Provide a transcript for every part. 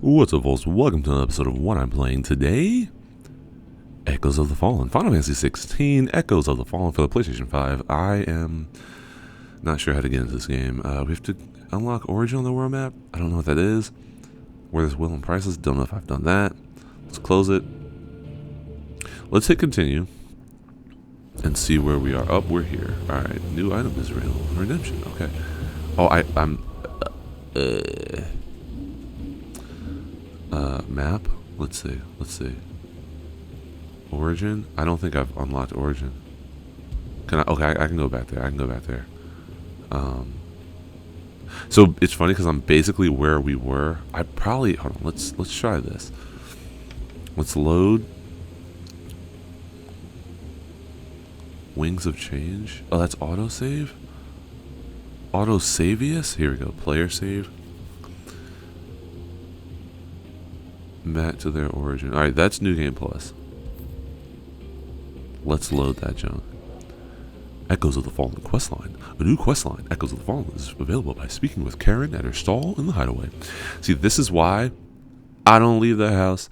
What's up, folks? Welcome to another episode of what I'm playing today. Echoes of the Fallen. Final Fantasy 16, Echoes of the Fallen for the PlayStation 5. I am not sure how to get into this game. We have to unlock Origin on the world map. I don't know what that is. Where there's will and prices. Don't know if I've done that. Let's close it. Let's hit continue and see where we are. Oh, we're here. Alright, new item is available. Redemption. Okay. Oh, I'm... map? Let's see. Origin? I don't think I've unlocked Origin. Can I? Okay, I can go back there. So it's funny because I'm basically where we were. I probably... Hold on, let's try this. Let's load. Wings of Change? Oh, that's autosave? Autosavius? Here we go. Player save. Back to their origin. Alright, that's New Game Plus. Let's load that junk. Echoes of the Fallen questline. A new questline, Echoes of the Fallen, is available by speaking with Karen at her stall in the hideaway. See, this is why I don't leave the house.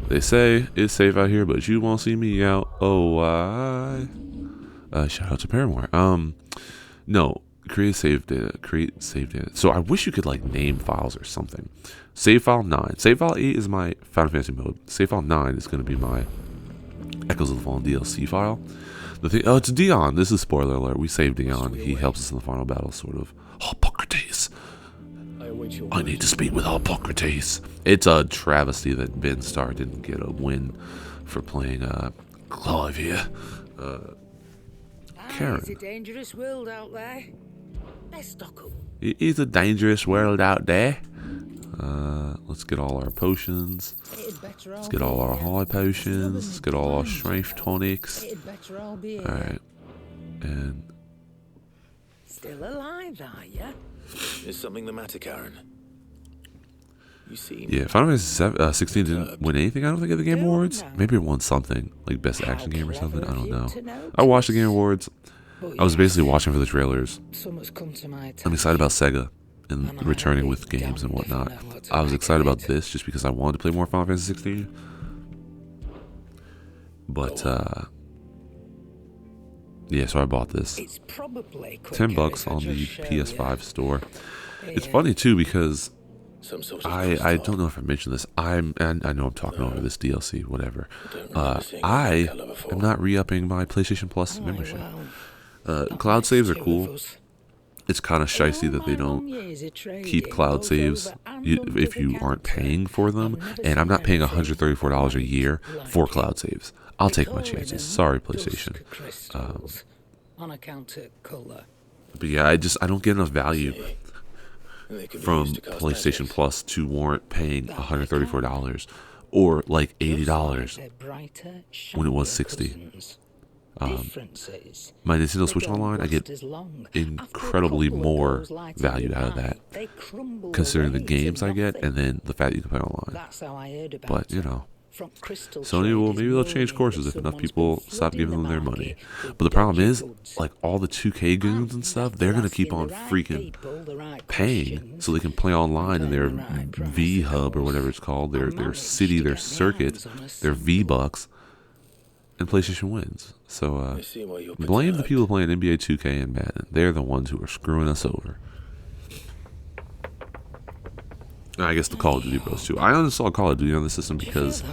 They say it's safe out here, but you won't see me out. Oh, why? Shout out to Paramore. No. Create save data. So I wish you could like name files or something. Save file 9. Save file 8 is my Final Fantasy mode. Save file 9 is going to be my Echoes of the Fallen DLC file. The thing, oh, it's Dion. This is spoiler alert. We saved Dion. He helps us in the final battle, sort of. Hippocrates. I need to speak with Hippocrates. It's a travesty that Ben Starr didn't get a win for playing Clive here. Karen. It's a dangerous world out there. Let's stock up. It is a dangerous world out there. Let's get all our potions. Let's get all our high potions. Let's get all our strength tonics. Alright. And... Still alive, are ya? Is something the matter, Karen? You seem... Yeah, Final Fantasy 16 didn't win anything, I don't think, at the Game Awards. Maybe it won something, like Best Action Game or something, I don't know. I watched the Game Awards. I was basically watching for the trailers. I'm excited about Sega and returning with games and whatnot. I was excited about this just because I wanted to play more Final Fantasy 16. But, yeah, so I bought this. $10 on the PS5 store. It's funny, too, because... I don't know if I mentioned this. I know I'm talking over this DLC, whatever. I am not re-upping my PlayStation Plus membership. Cloud saves are cool. It's kind of shicey that they don't keep cloud saves if you aren't paying for them. And I'm not paying $134 a year for cloud saves. I'll take my chances. Sorry, PlayStation. But yeah, I don't get enough value from PlayStation Plus to warrant paying $134 or like $80 when it was $60. My Nintendo Switch Online, I get incredibly more value out of that, considering the games I get and then the fact that you can play online. But, you know, Sony will, maybe they'll change courses if enough people stop giving them their money. But the problem is, like, all the 2K goons and stuff, they're going to keep on freaking paying so they can play online in their V-Hub or whatever it's called, their city, their circuit, their V-Bucks, and PlayStation wins. So, blame the people playing NBA 2K and Madden. They're the ones who are screwing us over. I guess the Call of Duty bros too. I uninstalled Call of Duty on the system because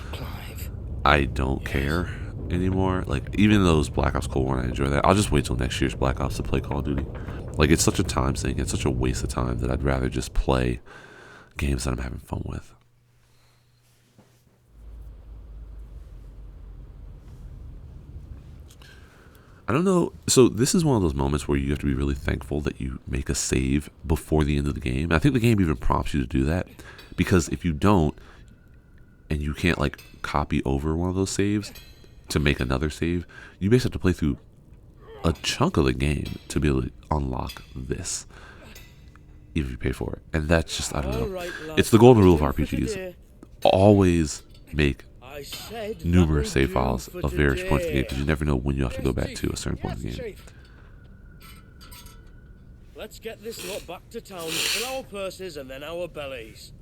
I don't care anymore. Like, even those Black Ops Cold War, I enjoy that. I'll just wait till next year's Black Ops to play Call of Duty. Like, it's such a time sink. It's such a waste of time that I'd rather just play games that I'm having fun with. I don't know. So this is one of those moments where you have to be really thankful that you make a save before the end of the game. I think the game even prompts you to do that, because if you don't, and you can't like copy over one of those saves to make another save, you basically have to play through a chunk of the game to be able to unlock this, even if you pay for it. And that's just, I don't know. It's the golden rule of RPGs. Always make numerous save files of various points in the game, because you never know when you have to go back to a certain point in the game. Let's get this lot back to town, fill our purses and then our bellies.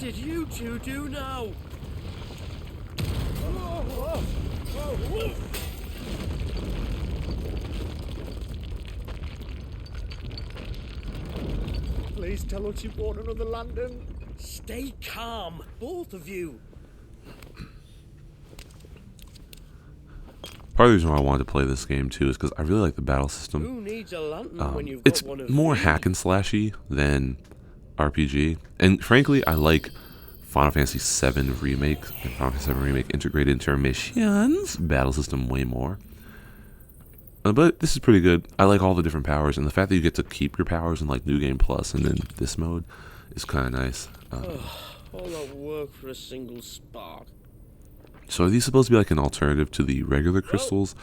did you two do now? Please tell us you bought another lantern. Stay calm, both of you. Part of the reason why I wanted to play this game too is because I really like the battle system. Who needs a lantern when you've got It's one of more these? hack and slashy than RPG, and frankly, I like Final Fantasy VII Remake and Final Fantasy VII Remake integrated into our missions battle system way more. But this is pretty good. I like all the different powers, and the fact that you get to keep your powers in like New Game Plus and then this mode is kind of nice. All that work for a single spark. So are these supposed to be like an alternative to the regular crystals,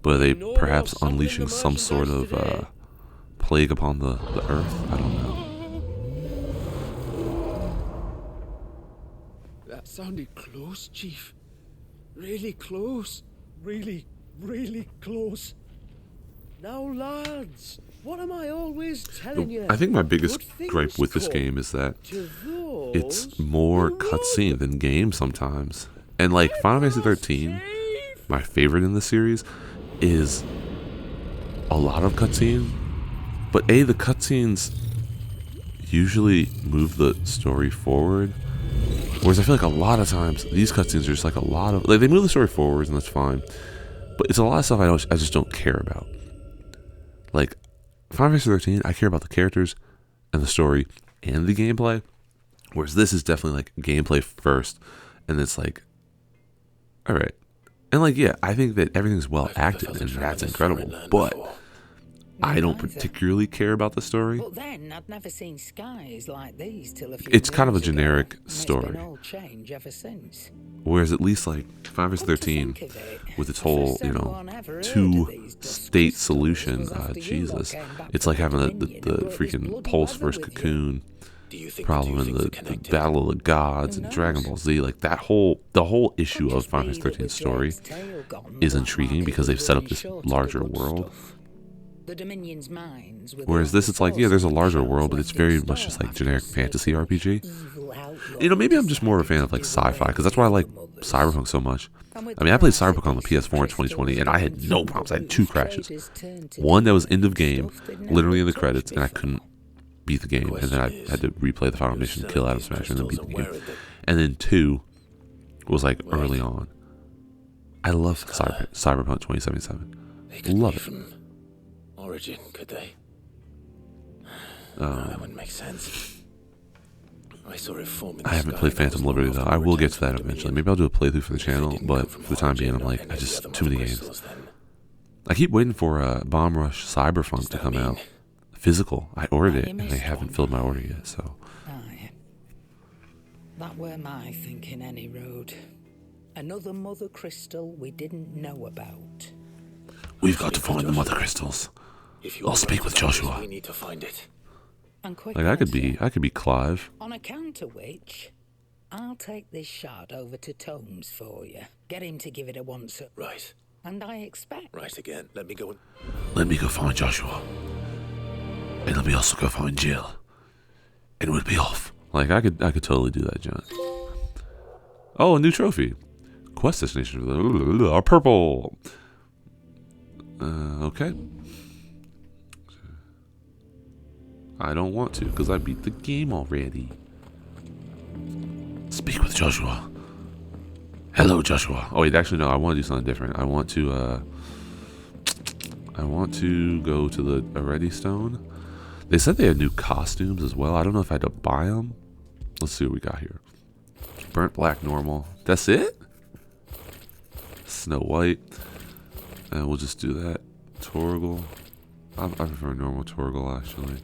but are they perhaps unleashing some sort of plague upon the earth? I don't know. That sounded close, Chief. Really close. Really, really close. Now, lads, what am I always telling you? I think my biggest Good things gripe with this come game is that to those it's more who cutscene than game sometimes. And like Final Fantasy 13, my favorite in the series, is a lot of cutscene. But the cutscenes usually move the story forward. Whereas I feel like a lot of times these cutscenes are just like a lot of, like, they move the story forward and that's fine. But it's a lot of stuff I just don't care about. Like Final Fantasy 13, I care about the characters and the story and the gameplay. Whereas this is definitely like gameplay first, and it's like, all right, and like, yeah, I think that everything's well acted and that's incredible, but I don't particularly care about the story. But then I'd never seen skies like these till a few It's kind of a years ago, generic and it's story. been all change ever since. Whereas at least like Final Fantasy Come to 13, think of it, with its the whole, first anyone ever heard of these two-state dust solution, crystals was after you lot Jesus, came back it's from like having the Dominion and the brought this freaking bloody Pulse weather versus with you. Cocoon Do you think problem and the connected? Battle of the Gods and Who Dragon knows? Ball Z, like the whole issue Could of just Final be Fantasy that 13 with story Drake's tail gone, is the intriguing black because market they've set up was this running short of larger the good world. stuff. The Dominion's mines were the Whereas this, it's like, yeah, there's a larger world, but it's very much just like generic fantasy RPG. You know, maybe I'm just more of a fan of like sci-fi, because that's why I like Cyberpunk so much. I mean, I played Cyberpunk on the PS4 in 2020, and I had no problems. I had 2 crashes. One that was end of game, literally in the credits, and I couldn't beat the game, and then I had to replay the final mission, kill Adam Smasher, and then beat the game. And then 2 was like early on. I love Cyberpunk 2077. Love it. Origin, could they? No, that wouldn't make sense. I saw it form in the I haven't sky played and that was Phantom long Liberty though. after I we will get returned to that from eventually. Dominion. Maybe I'll do a playthrough for the If they channel, didn't but come from for the time being, I'm Origin, like, or I any just other too many mother games. crystals, then I keep waiting for Bomb Rush Cyberpunk to come out. Physical. I ordered it, and they haven't filled my order yet. So Aye. That were my thinking any road. Another mother crystal we didn't know about. we've got to find the Mother Crystals. if you I'll want speak to with find us, Joshua. We need to find it. And quick Like I could answer. be Clive. On account of which, I'll take this shard over to Tomes for you. Get him to give it a once up. Right, And I expect right again. Let me go and... Let me go find Joshua, and let me also go find Jill, and we'll be off. Like I could totally do that, John. Oh, a new trophy. Quest destination are purple. Okay. I don't want to because I beat the game already. Speak with Joshua. Hello, Joshua. Oh wait, actually no. I want to do something different. I want to go to the Already Stone. They said they had new costumes as well. I don't know if I had to buy them. Let's see what we got here. Burnt black normal. That's it? Snow White. And we'll just do that. Torgal. I prefer normal Torgal, actually.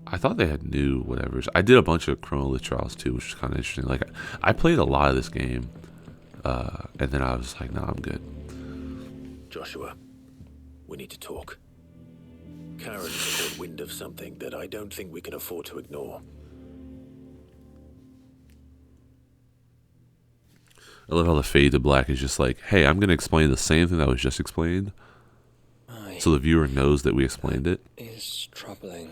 I thought they had new whatevers. I did a bunch of Chrono Trials too, which was kind of interesting. Like, I played a lot of this game. And then I was like, nah, I'm good. Joshua, we need to talk. Karen's caught wind of something that I don't think we can afford to ignore. I love how the fade to black is just like, hey, I'm going to explain the same thing that was just explained. So the viewer knows that we explained it. Is troubling.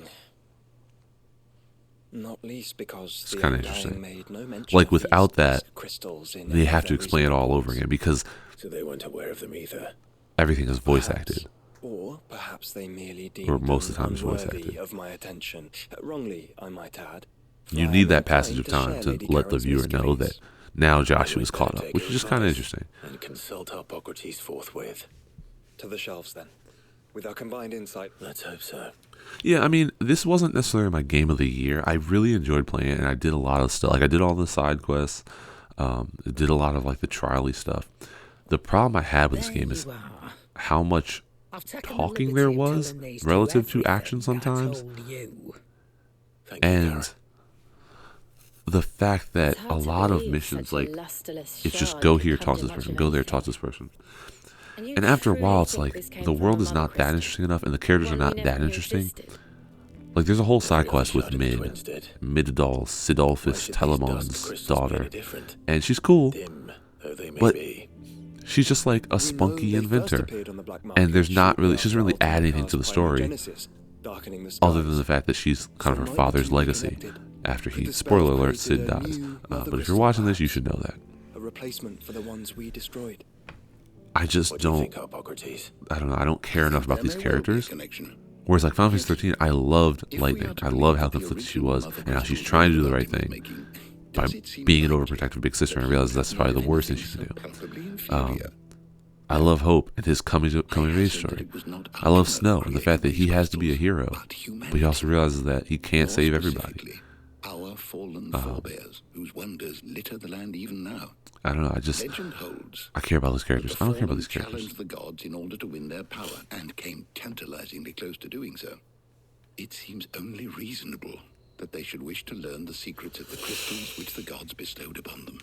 Not least because It's the kind of Undying interesting. made no mention Like of without these that, crystals in they any have of to their explain it recent all over reports. again because So they weren't aware of them either. everything is voice Perhaps. acted. Or perhaps they merely Or deemed most of them the time it's voice unworthy acted. of my attention. Wrongly, I might add. for You I need am that passage of inclined time share to Lady let the Karen's viewer know that misgivings. now Then Joshua's we'd caught better up, take which her is just kind of advice interesting. And consult Hippocrates forthwith. To the shelves, then. With our combined insight, Let's hope so. Yeah, I mean, this wasn't necessarily my game of the year. I really enjoyed playing it, and I did a lot of stuff. Like, I did all the side quests. Did a lot of, like, the trial-y stuff. The problem I had with this There game is you are. how much I've taken the talking liberty there of was telling these two relative to everything action sometimes. I told you. Thank you, And Karen. the fact that It's a hard to lot of believe missions, such a like, lusterless it's just shard go could here, conjure talk to this much person, of go there, anything. talk to this person. You And after a truly while, it's think like, this came the from world a is mother not that crystal? interesting enough, and the characters are One we not never that knew interesting. existed. Like, there's a whole side Every other quest with shard of the Mid, twins did. Midadol, Why Sidolphus, should these dust Telemon's crystals be daughter. any different? And she's cool, Dim though they may but be. she's just like a we know spunky they first inventor. appeared on the black market And there's not shortly really, she doesn't after really add Ultimate anything to the cast story, Pyrogenesis, darkening the other than skies. the fact that she's kind of her So father's might be legacy connected. after Could he, the spell spoiler have alert, created Sid a dies. new But if mother you're watching this, crystal, you should know that. A replacement for the ones we destroyed. I just What do you don't, think, Hippocrates? I don't know, I don't care enough about There these may well be a characters. connection. Whereas like Final Fantasy 13, I loved If we Lightning. are to I love believe how that the conflicted she original was Mother and how she's Crystals trying to do were the the right Optimus thing making, by does it seem being an likely overprotective big sister, and I that realized he that's has probably the known worst thing anything she could so do. palpably inferior? I love Hope and his coming of age said story. that it was not I love Ultimate Snow and the fact that he creating has to be a these hero, crystals, but he also realizes that he can't More save everybody. specifically, our fallen forebears, whose wonders litter the land even now. I don't know. Legend holds I care about those that characters. the I don't care about fallen these characters. challenged the gods in order to win their power, and came tantalizingly close to doing so. It seems only reasonable that they should wish to learn the secrets of the crystals which the gods bestowed upon them.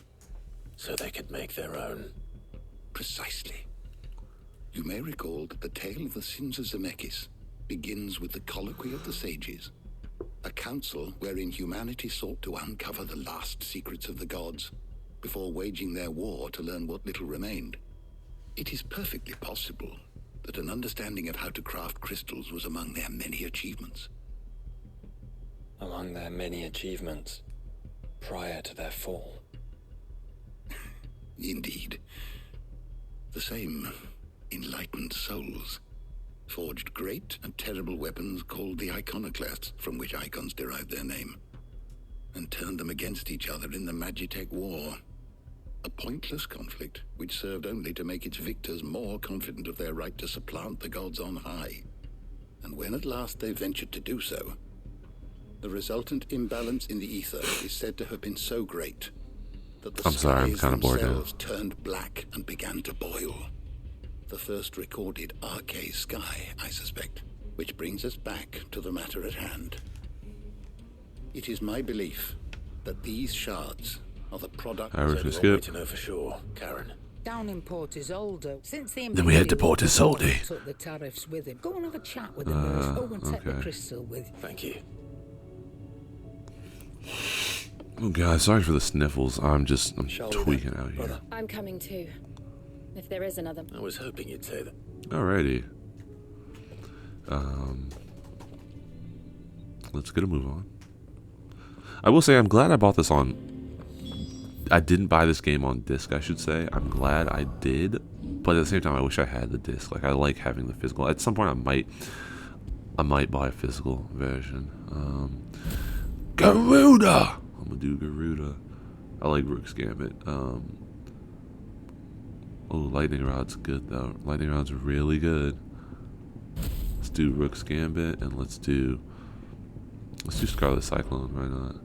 So they could make their own. Precisely. You may recall that the tale of the sins of Zemeckis begins with the colloquy of the sages, a council wherein humanity sought to uncover the last secrets of the gods before waging their war to learn what little remained. It is perfectly possible that an understanding of how to craft crystals was among their many achievements. Among their many achievements, prior to their fall. Indeed. The same enlightened souls forged great and terrible weapons called the iconoclasts, from which icons derived their name, and turned them against each other in the Magitech War. A pointless conflict which served only to make its victors more confident of their right to supplant the gods on high. And when at last they ventured to do so, the resultant imbalance in the ether is said to have been so great that the I'm sorry, I'm skies kinda bored now. themselves turned black and began to boil. The first recorded arcade sky, I suspect, which brings us back to the matter at hand. It is my belief that these shards are the product I was Only gonna one way skip. to know for sure, Karen. Down in Port Isolde, since the Then we head to Imperial Port Isolde. Government took the tariffs with him. Go and have a chat with him. Go and take the okay. crystal with you. Thank you. Oh god, sorry for the sniffles. I'm Shall we tweaking then, out here. brother? I'm coming too. If there is another. I was hoping you'd say that. Alrighty. Let's get a move on. I will say I'm glad I bought this on. I didn't buy this game on disc, I should say. I'm glad I did, but at the same time, I wish I had the disc. Like I like having the physical. At some point, I might buy a physical version. Garuda. I'm gonna do Garuda. I like Rook's Gambit. Oh, Lightning Rod's good though. Lightning Rod's really good. Let's do Rook's Gambit and let's do Scarlet Cyclone. Why not?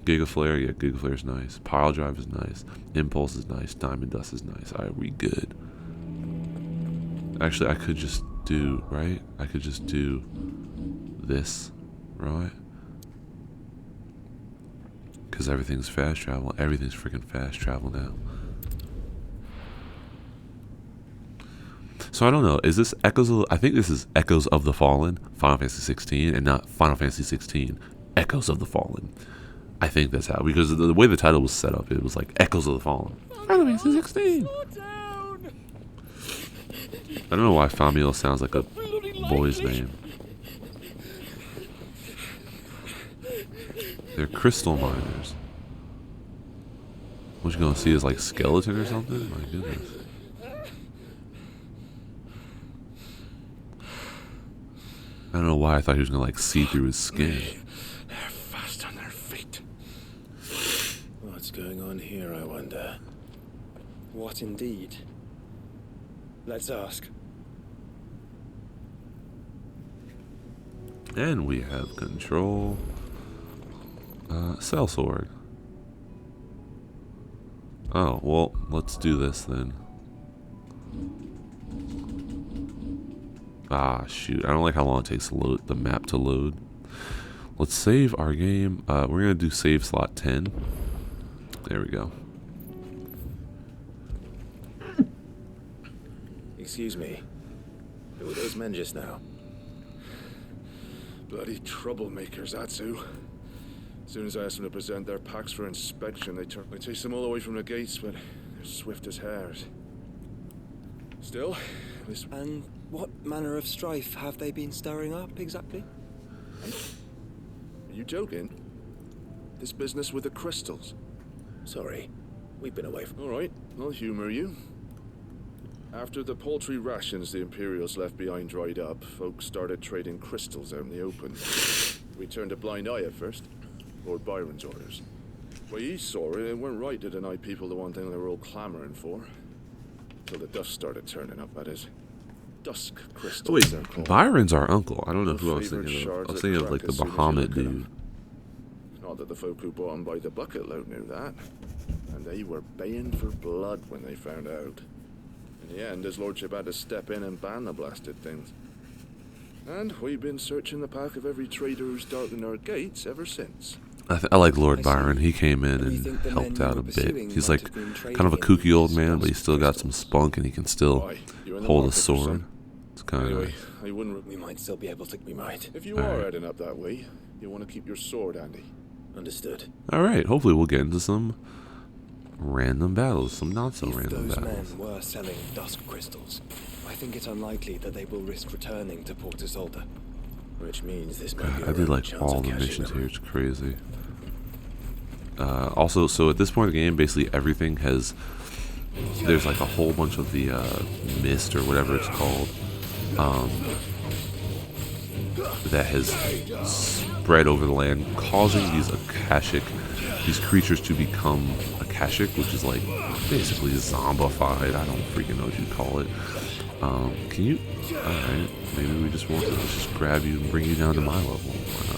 Giga Flare, yeah, Giga Flare's nice. Pile Drive is nice. Impulse is nice. Diamond Dust is nice. Alright, we good. Actually, I could just do, right? I could just do this, right? Because everything's fast travel. Everything's freaking fast travel now. So I don't know. Is this Echoes of... I think this is Echoes of the Fallen, Final Fantasy 16, and not Final Fantasy 16, Echoes of the Fallen. I think that's how, because the way the title was set up, it was like Echoes of the Fallen. Final Fantasy 16. I don't know why Famiel sounds like a boy's name. They're crystal miners. What you gonna see is like skeleton or something? My goodness. I don't know why I thought he was gonna like see through his skin. They're fast on their feet. What's going on here, I wonder? What indeed? Let's ask. And we have control. Cell sword. Oh, well, let's do this then. Ah, shoot. I don't like how long it takes to load the map to load. Let's save our game. We're going to do save slot 10. There we go. Excuse me. Who were those men just now? Bloody troublemakers, that's who. As soon as I asked them to present their packs for inspection, they chased them all away from the gates, but they're swift as hares. Still, at least... And what manner of strife have they been stirring up, exactly? Are you joking? This business with the crystals? Sorry, we've been away from... All right, I'll humor you. After the paltry rations the Imperials left behind dried up, folks started trading crystals out in the open. We turned a blind eye at first. Lord Byron's orders. Well, he saw it, it weren't right to deny people the one thing they were all clamoring for. Till the dust started turning up, that is. Dusk crystals. Oh, wait, they're called. Byron's our uncle. I don't know who I was Favorite thinking of. I shards was that thinking of crack like the as soon as you Bahamut look at 'em. dude. Not that the folk who bought 'em by the bucket load knew that. And they were baying for blood when they found out. In the end, his lordship had to step in and ban the blasted things. And we've been searching the pack of every trader who's darkened our gates ever since. I like Lord I see. Byron. He came in Do you and think the helped men out you a were bit. pursuing He's might like have been kind of a trading kooky old these man, but he's dusk still got some crystals? spunk and he can still Why? You're in the hold a market for sword. some? It's kind of Anyway, nice. I wouldn't... We might still be able to... We might. If you All are right. heading up that way, you want to keep your sword handy. Understood. All right, hopefully we'll get into some random battles, some not so If random those battles. men were selling dusk crystals, I think it unlikely that they will risk returning to Port Isolde. Which means this might be I our did only like chance all of the catching missions them. here. It's crazy. Also, so at this point in the game, basically everything has. There's like a whole bunch of the mist or whatever it's called that has spread over the land, causing these creatures to become Akashic, which is like basically zombified. I don't freaking know what you'd call it. Can you? All right, maybe we just want to just grab you and bring you down to my level. Why not?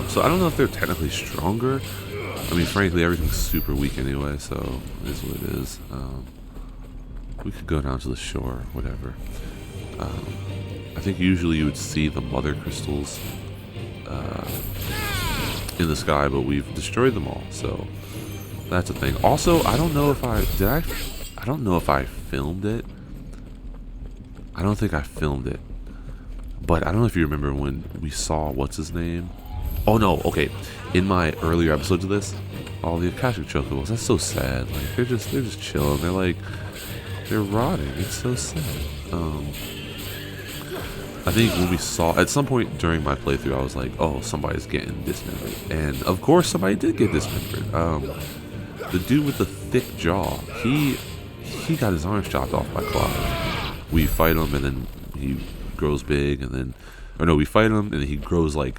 So I don't know if they're technically stronger. I mean, frankly, everything's super weak anyway, so it is what it is. We could go down to the shore, whatever. I think usually you would see the mother crystals in the sky, but we've destroyed them all, so that's a thing. Also, I don't know if I don't know if I filmed it. I don't think I filmed it. But I don't know if you remember when we saw, what's his name? Oh no, okay. In my earlier episodes of this, all the Akashic Chocobos, that's so sad. Like they're just chilling. They're rotting. It's so sad. I think when we saw, at some point during my playthrough, I was like, oh, somebody's getting dismembered. And of course somebody did get dismembered. The dude with the thick jaw, he got his arms chopped off by Clive. We fight him and then he grows big and then, or no, we fight him and then he grows like,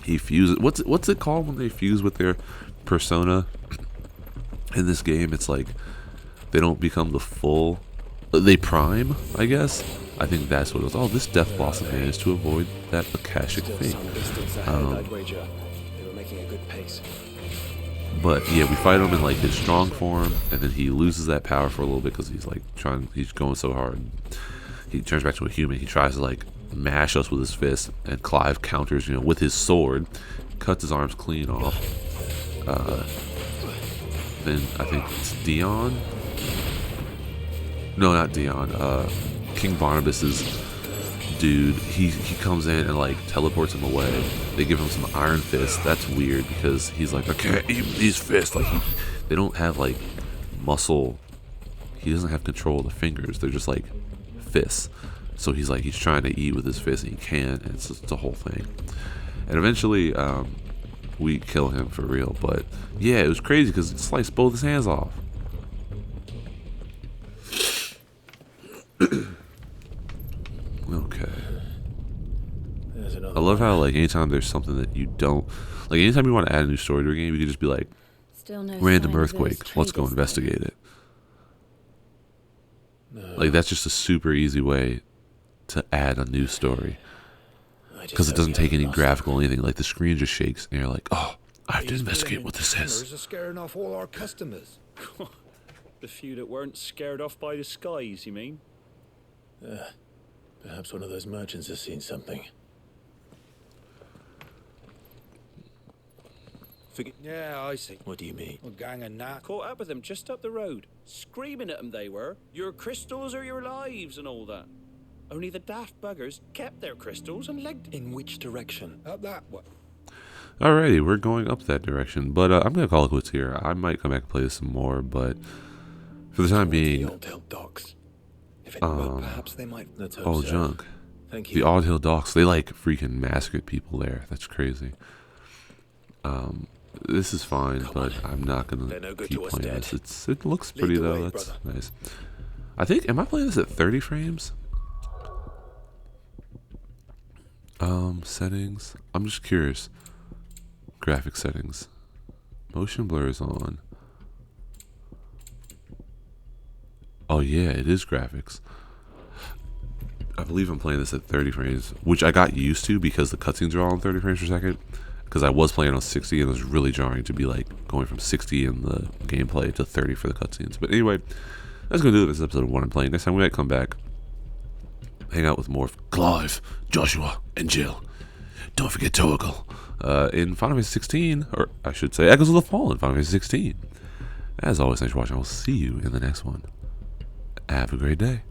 he fuses, what's it called when they fuse with their persona? In this game, it's like, they don't become the full, they prime, I guess. I think that's what it was. Oh, this Death Blossom managed to avoid that Akashic Still fate. some distance ahead, I'd wager. They were making a good pace. But yeah, we fight him in like his strong form, and then he loses that power for a little bit because he's like he's going so hard. He turns back to a human. He tries to like mash us with his fist, and Clive counters, with his sword, cuts his arms clean off. Then I think it's Dion. No, not Dion. King Barnabas's dude. He comes in and like teleports him away. They give him some iron fists. That's weird because he's like, I can't eat these fists. Like they don't have like muscle. He doesn't have control of the fingers. They're just like fists. So he's trying to eat with his fist and he can't, and it's a whole thing. And eventually, we kill him for real. But yeah, it was crazy because it sliced both his hands off. Okay. I love how anytime there's something that you don't anytime you want to add a new story to a game, you can just be like, Still no random sign of earthquake, those let's go traders, though. investigate it. That's just a super easy way to add a new story, because it doesn't take any graphical anything. Like the screen just shakes and you're like, oh, I have to investigate what this is. Are scaring off all our customers. The few that weren't scared off by the skies, you mean? Perhaps one of those merchants has seen something. Yeah, I see. What do you mean? A gang of gnats. Caught up with them just up the road. Screaming at them they were. Your crystals or your lives and all that. Only the daft buggers kept their crystals and legged. In which direction? Up that way. Alrighty, we're going up that direction. But I'm going to call it quits here. I might come back and play this some more, but for the time being... The Old Hill Docks. If it were, perhaps they might... Let's hope oh, so. junk. Thank you. The Odd Hill Docks. They freaking massacred people there. That's crazy. This is fine, but I'm not going to keep playing this. It looks pretty, though. That's nice. I think... Am I playing this at 30 frames? Settings. I'm just curious. Graphic settings. Motion blur is on. Oh yeah, it is graphics. I believe I'm playing this at 30 frames, which I got used to because the cutscenes are all on 30 frames per second. Because I was playing on 60 and it was really jarring to be going from 60 in the gameplay to 30 for the cutscenes. But anyway, that's going to do it for this episode of What I'm Playing. Next time we might come back, hang out with more of Clive, Joshua, and Jill. Don't forget Torgal in Final Fantasy 16, or I should say Echoes of the Fall in Final Fantasy 16. As always, thanks for watching. I will see you in the next one. Have a great day.